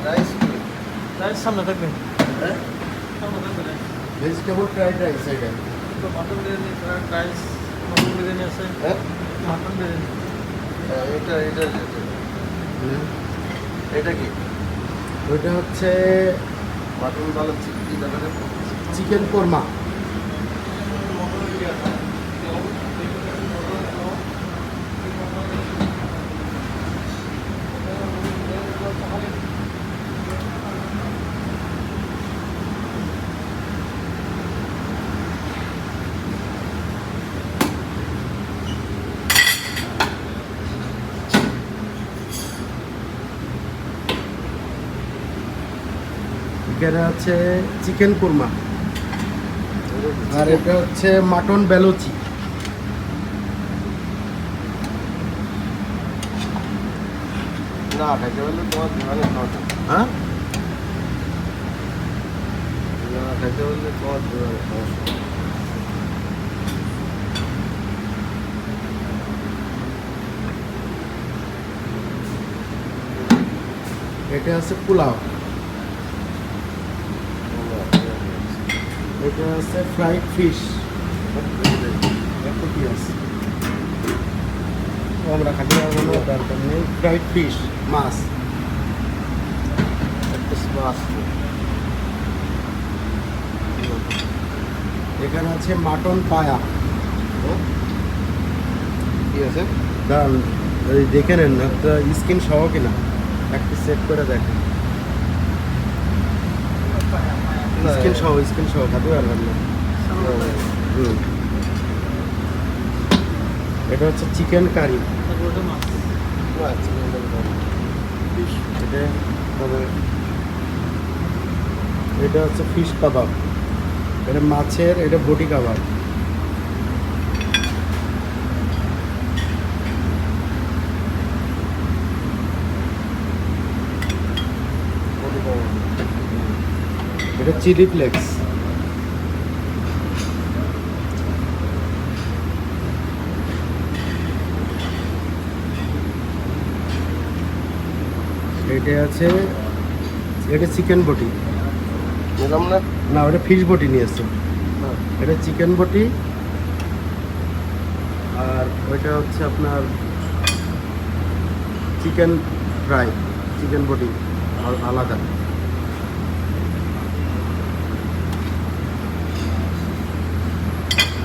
Rice কি? Rice সামনে থাকবে, হ্যাঁ, সামনে থাকবে রাইস। ভেজিটেবল ফ্রাইড রাইস এটা। তো mutton biryani, fried rice, mutton biryani আছে, হ্যাঁ, মাটন বিরিয়ানি। এটা এটা এটা এটা কি? ওইটা হচ্ছে মাটন ভালো চিকেন ব্যাপারে চিকেন কোরমা। এখানে আছে চিকেন কোরমা, আর এটা হচ্ছে মাটন বেলুচি। না খাইতে বললে তোমার দোকানে খাওয়াটা, হ্যাঁ, না খাইতে বললে তোমার দোকানে খাওয়া। এটা আছে পোলাও, এটা আছে ফ্রাইড ফিশ, একটু পেঁয়াজ আমরা খালি দরকার নেই। ফ্রাইড ফিশ মাছ, একটা মাছ এখানে আছে মাটন পায়া। কি আছে? দাঁড়ান, এই দেখে নেন একটা স্কিন সহ কিনা, একটু সেট করে দেখেন। স্কিন সহ, স্কিন সহ খাতে পারবেন না। হুম, এটা হচ্ছে চিকেন কারি। তারপর ওটা মাছ, না চিকেন ফিশ। এটা তবে এটা হচ্ছে ফিশ কাবাব, এটা মাছের, এটা বটি কাবাব। এটা চিলি ফ্লেক্স। এটা আছে, এটা চিকেন বটি। নিলাম না। না, ওটা ফিশ বটি নিয়ে এসছে। হ্যাঁ। এটা চিকেন বটি, আর ওইটা হচ্ছে আপনার চিকেন ফ্রাই, চিকেন বটি আলাদা।